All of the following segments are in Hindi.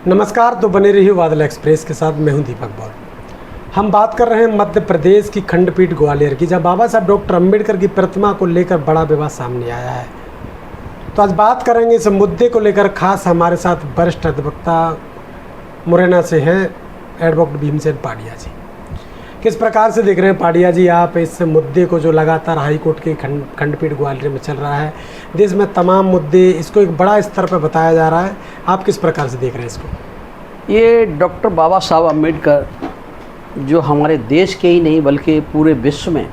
नमस्कार, तो बने रहिए बादल एक्सप्रेस के साथ। मैं हूं दीपक बौर। हम बात कर रहे हैं मध्य प्रदेश की खंडपीठ ग्वालियर की, जहां बाबा साहब डॉक्टर अंबेडकर की प्रतिमा को लेकर बड़ा विवाद सामने आया है। तो आज बात करेंगे इस मुद्दे को लेकर। खास हमारे साथ वरिष्ठ अधिवक्ता मुरैना से हैं एडवोकेट भीमसेन पाडिया जी। किस प्रकार से देख रहे हैं पाडिया जी आप इस मुद्दे को, जो लगातार हाईकोर्ट की खंडपीठ ग्वालियर में चल रहा है? देश में तमाम मुद्दे, इसको एक बड़ा स्तर पर बताया जा रहा है, आप किस प्रकार से देख रहे हैं इसको? ये डॉक्टर बाबा साहब अम्बेडकर जो हमारे देश के ही नहीं बल्कि पूरे विश्व में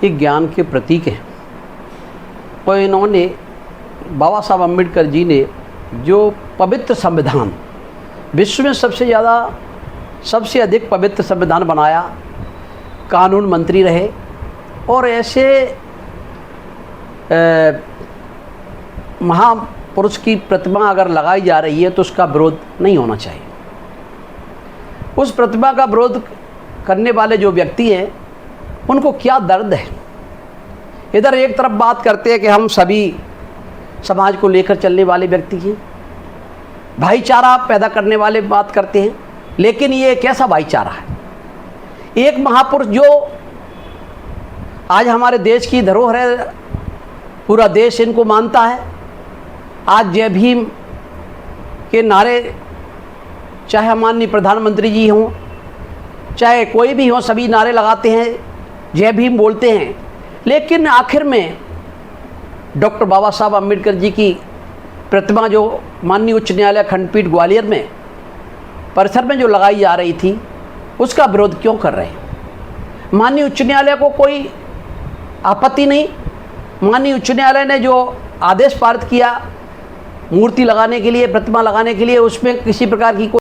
एक ज्ञान के प्रतीक हैं। और इन्होंने, बाबा साहब अम्बेडकर जी ने जो पवित्र संविधान, विश्व में सबसे अधिक पवित्र संविधान बनाया, कानून मंत्री रहे, और ऐसे महापुरुष की प्रतिमा अगर लगाई जा रही है तो उसका विरोध नहीं होना चाहिए। उस प्रतिमा का विरोध करने वाले जो व्यक्ति हैं उनको क्या दर्द है। इधर एक तरफ बात करते हैं कि हम सभी समाज को लेकर चलने वाले व्यक्ति हैं, भाईचारा पैदा करने वाले बात करते हैं, लेकिन ये कैसा भाईचारा है? एक महापुरुष जो आज हमारे देश की धरोहर है, पूरा देश इनको मानता है। आज जय भीम के नारे, चाहे माननीय प्रधानमंत्री जी हों, चाहे कोई भी हो, सभी नारे लगाते हैं, जय भीम बोलते हैं, लेकिन आखिर में डॉक्टर बाबा साहब अम्बेडकर जी की प्रतिमा जो माननीय उच्च न्यायालय खंडपीठ ग्वालियर में परिसर में जो लगाई जा रही थी, उसका विरोध क्यों कर रहे हैं? माननीय उच्च न्यायालय को कोई आपत्ति नहीं। माननीय उच्च न्यायालय ने जो आदेश पारित किया मूर्ति लगाने के लिए, प्रतिमा लगाने के लिए, उसमें किसी प्रकार की कोई,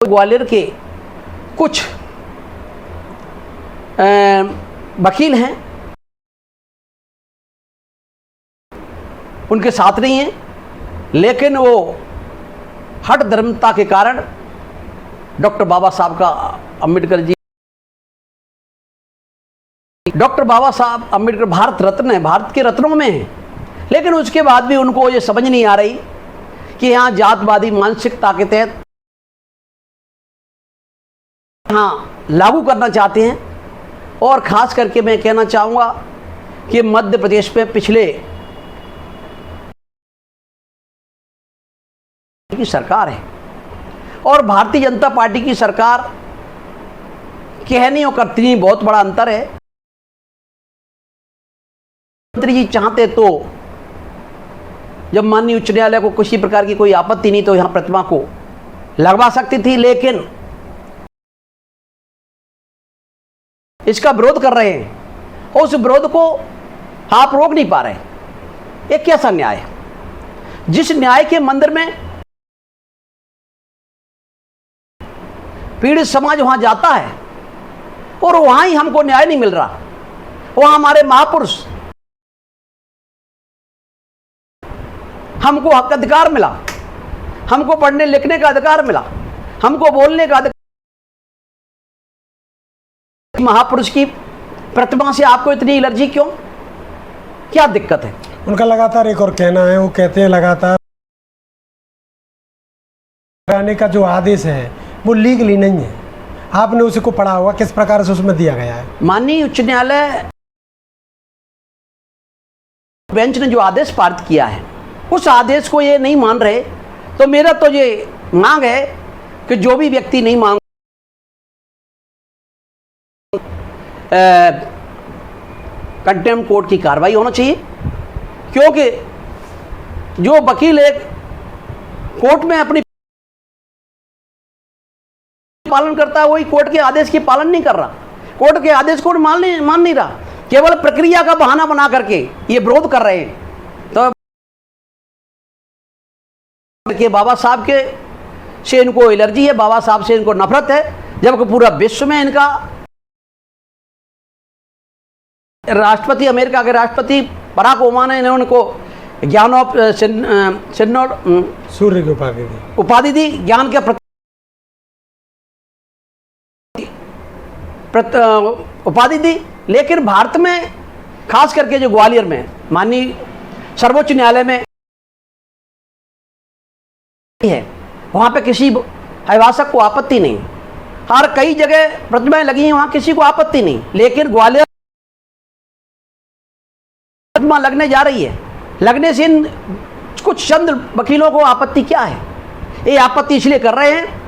ग्वालियर के कुछ वकील हैं उनके साथ नहीं हैं, लेकिन वो हठ धर्मता के कारण डॉक्टर बाबा साहब का अम्बेडकर जी, डॉक्टर बाबा साहब अम्बेडकर भारत रत्न है, भारत के रत्नों में है, लेकिन उसके बाद भी उनको ये समझ नहीं आ रही कि यहाँ जातवादी मानसिकता के तहत यहाँ लागू करना चाहते हैं। और ख़ास करके मैं कहना चाहूँगा कि मध्य प्रदेश में पिछले की सरकार है और भारतीय जनता पार्टी की सरकार, कहने और करती नहीं बहुत बड़ा अंतर है। मंत्री जी चाहते तो जब माननीय उच्च न्यायालय को किसी प्रकार की कोई आपत्ति नहीं तो यहां प्रतिमा को लगवा सकती थी, लेकिन इसका विरोध कर रहे हैं और उस विरोध को आप रोक नहीं पा रहे। ये कैसा न्याय है? जिस न्याय के मंदिर में पीड़ित समाज वहां जाता है और वहां ही हमको न्याय नहीं मिल रहा। वहां हमारे महापुरुष, हमको हक अधिकार मिला, हमको पढ़ने लिखने का अधिकार मिला, हमको बोलने का अधिकार। महापुरुष की प्रतिमा से आपको इतनी एलर्जी क्यों? क्या दिक्कत है? उनका लगातार एक और कहना है, वो कहते हैं लगातार आने का जो आदेश है वो लीगली नहीं है। आपने उसी को पढ़ा होगा, किस प्रकार से उसमें दिया गया है। माननीय उच्च न्यायालय बेंच ने जो आदेश पारित किया है, उस आदेश को ये नहीं मान रहे, तो मेरा तो ये मांग है कि जो भी व्यक्ति नहीं मांग कंटेम्प्ट कोर्ट की कार्रवाई होना चाहिए, क्योंकि जो वकील एक कोर्ट में अपनी पालन करता है वही कोर्ट के आदेश की पालन नहीं कर रहा, कोर्ट के आदेश को मान नहीं रहा, केवल प्रक्रिया का बहाना बना करके ये विरोध कर रहे हैं। तो के बाबा साहब के से इनको एलर्जी है, बाबा साहब से इनको नफरत है, जबकि पूरा विश्व में इनका राष्ट्रपति, अमेरिका के राष्ट्रपति बराक ओबामा ने उनको ज्ञान ऑफ सूर्य की उपाधि दी, ज्ञान के उपाधि दी। लेकिन भारत में खास करके जो ग्वालियर में माननीय सर्वोच्च न्यायालय में है, वहाँ पे किसी अभिभाषक को आपत्ति नहीं। और कई जगह प्रतिमाएं लगी हैं, वहाँ किसी को आपत्ति नहीं, लेकिन ग्वालियर प्रतिमा लगने जा रही है, लगने से इन कुछ चंद वकीलों को आपत्ति क्या है? ये आपत्ति इसलिए कर रहे हैं,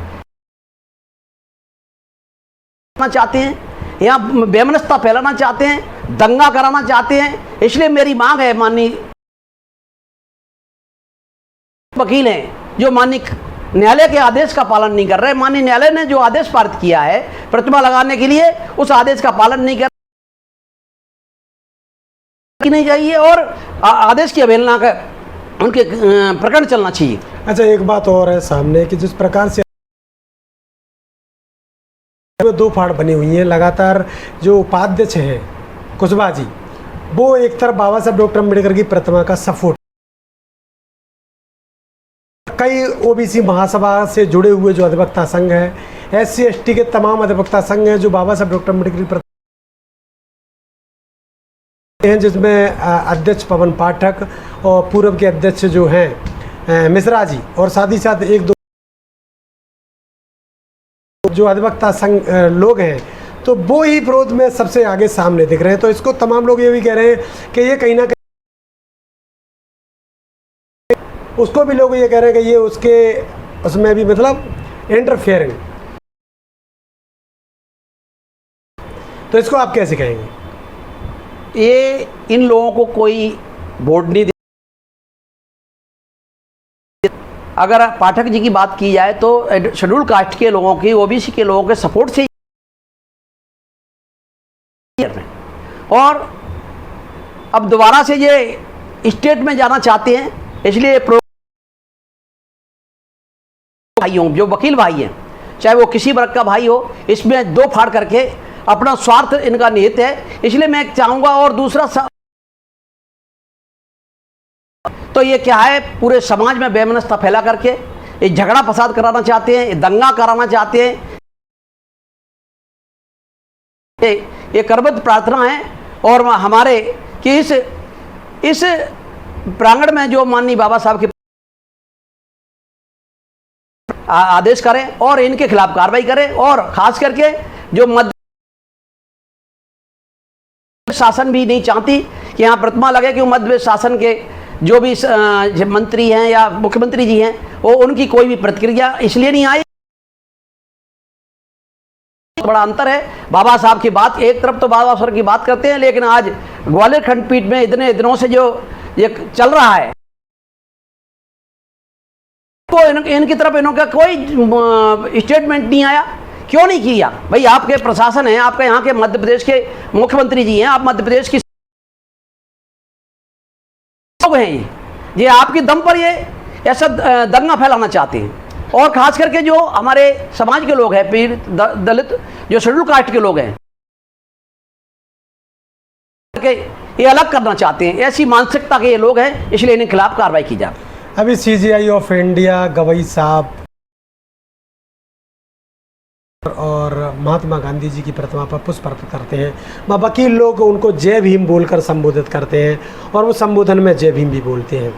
चाहते हैं यहाँ बेमनस्ता फैलाना चाहते हैं, दंगा कराना चाहते हैं। इसलिए मेरी मांग है, माननीय वकील हैं जो माननीय न्यायालय के आदेश का पालन नहीं कर रहे, माननीय न्यायालय ने जो आदेश पारित किया है प्रतिमा लगाने के लिए, उस आदेश का पालन नहीं कर नहीं चाहिए और आदेश की अवहेलना का उनके प्रकरण चलना चाहिए। अच्छा, एक बात और है सामने कि जिस प्रकार से दो फाड़ बनी हुई हैं लगातार, जो उपाध्यक्ष हैं कुशवाहा जी, वो एक तरफ बाबा साहब डॉक्टर अम्बेडकर की प्रतिमा का सपोर्ट, कई ओबीसी महासभा से जुड़े हुए जो अधिवक्ता संघ है, SC ST के तमाम अधिवक्ता संघ हैं जो बाबा साहब डॉक्टर अम्बेडकर की प्रतिमा हैं, जिसमें अध्यक्ष पवन पाठक और पूर्व के अध्यक्ष जो हैं मिश्रा जी, और साथ ही साथ एक दो जो अधिवक्ता संघ लोग हैं, तो वो ही विरोध में सबसे आगे सामने दिख रहे हैं। तो इसको तमाम लोग ये भी कह रहे हैं कि ये कहीं ना कहीं, उसको भी लोग ये कह रहे हैं कि ये उसमें भी मतलब इंटरफेयरिंग। तो इसको आप कैसे कहेंगे? ये इन लोगों को कोई वोट नहीं दे। अगर पाठक जी की बात की जाए तो शेड्यूल कास्ट के लोगों की, ओबीसी के लोगों के सपोर्ट से, और अब दोबारा से ये स्टेट में जाना चाहते हैं, इसलिए भाइयों जो वकील भाई हैं, चाहे वो किसी वर्ग का भाई हो, इसमें दो फाड़ करके अपना स्वार्थ इनका निहित है। इसलिए मैं चाहूंगा, और दूसरा तो ये क्या है, पूरे समाज में बेमनस्ता फैला करके ये झगड़ा फसाद कराना चाहते हैं, ये दंगा कराना चाहते हैं। ये करबद्ध प्रार्थना है और हमारे कि इस प्रांगण में जो माननीय बाबा साहब के आदेश करें और इनके खिलाफ कार्रवाई करें, और खास करके जो मध्य शासन भी नहीं चाहती कि यहाँ प्रतिमा लगे, कि मध्य प्रदेश शासन के जो भी मंत्री हैं या मुख्यमंत्री जी हैं, वो उनकी कोई भी प्रतिक्रिया इसलिए नहीं आई। बड़ा अंतर है। बाबा साहब की बात, एक तरफ तो बाबा साहब की बात करते हैं, लेकिन आज ग्वालियर खंडपीठ में इतने दिनों से जो ये चल रहा है, तो इनकी तरफ इनका कोई स्टेटमेंट नहीं आया। क्यों नहीं किया? भाई आपके प्रशासन है, आपके यहाँ के मध्य प्रदेश के मुख्यमंत्री जी हैं, आप मध्य प्रदेश की लोग हैं, ये आपकी दम पर ये ऐसा दंगा फैलाना चाहते हैं। और खास करके जो हमारे समाज के लोग हैं, पीड़ित दलित जो शेड्यूल कास्ट के लोग हैं, ये अलग करना चाहते हैं, ऐसी मानसिकता के ये लोग हैं, इसलिए इनके खिलाफ कार्रवाई की जाए। अभी CJI ऑफ इंडिया गवई साहब और महात्मा गांधी जी की प्रतिमा पर पुष्प अर्पित करते हैं। वकील लोग उनको जय भीम बोलकर संबोधित करते हैं, और वो संबोधन में जय भीम भी बोलते हैं।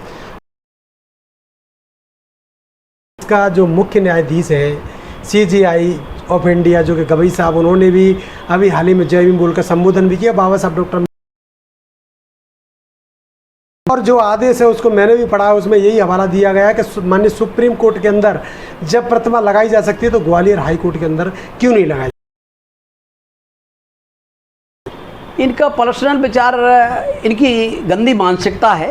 इसका जो मुख्य न्यायाधीश है CJI ऑफ इंडिया जो कि गवई साहब, उन्होंने भी अभी हाल ही में जय भीम बोलकर संबोधन भी किया बाबा साहब डॉक्टर। और जो आदेश है उसको मैंने भी पढ़ा, उसमें यही हवाला दिया गया है कि माननीय सुप्रीम कोर्ट के अंदर जब प्रतिमा लगाई जा सकती है तो ग्वालियर हाई कोर्ट के अंदर क्यों नहीं लगाई? इनका पर्सनल विचार, इनकी गंदी मानसिकता है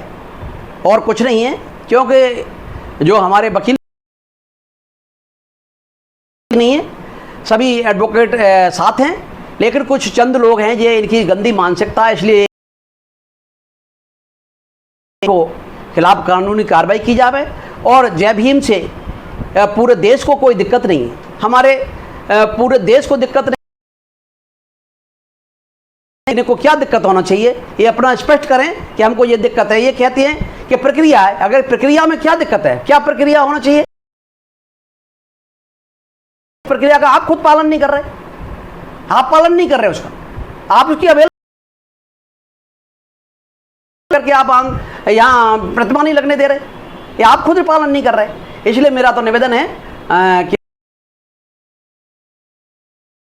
और कुछ नहीं है। क्योंकि जो हमारे वकील नहीं है, सभी एडवोकेट साथ हैं, लेकिन कुछ चंद लोग हैं ये इनकी गंदी मानसिकता है, इसलिए को खिलाफ कानूनी कार्रवाई की जाए। और जय भीम से पूरे देश को कोई दिक्कत नहीं है, हमारे पूरे देश को दिक्कत नहीं। इनको क्या दिक्कत होना चाहिए, ये अपना स्पष्ट करें कि हमको ये दिक्कत है। ये कहते हैं कि प्रक्रिया है, अगर प्रक्रिया में क्या दिक्कत है, क्या प्रक्रिया होना चाहिए? प्रक्रिया का आप खुद पालन नहीं कर रहे, आप पालन नहीं कर रहे उसका, आप उसकी अवहेलना करके आप यहाँ प्रतिमा नहीं लगने दे रहे, ये आप खुद पालन नहीं कर रहे। इसलिए मेरा तो निवेदन है कि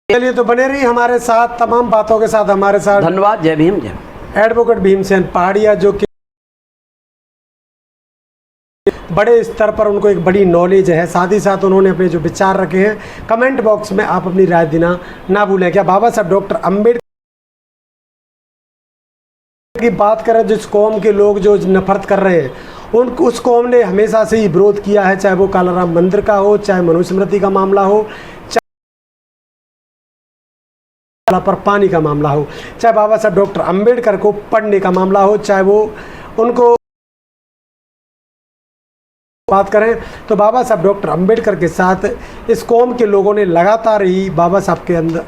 चलिए, तो बने रहिए हमारे साथ तमाम बातों के साथ। हमारे साथ धन्यवाद। जय भीम। जय एडवोकेट भीमसेन पहाड़िया, जो कि बड़े स्तर पर उनको एक बड़ी नॉलेज है, साथ ही साथ उन्होंने अपने जो विचार रखे हैं, कमेंट बॉक्स में आप अपनी राय देना ना भूलें। क्या बाबा साहब डॉक्टर अम्बेडकर की बात करें, जिस कौम के लोग जो नफरत कर रहे हैं, उस कौम ने हमेशा से ही विरोध किया है, चाहे वो कालाराम मंदिर का हो, चाहे मनुस्मृति का मामला हो, चाहे पर पानी का मामला हो, चाहे बाबा साहब डॉक्टर अम्बेडकर को पढ़ने का मामला हो, चाहे वो उनको बात करें, तो बाबा साहब डॉक्टर अम्बेडकर के साथ इस कौम के लोगों ने लगातार ही बाबा साहब के अंदर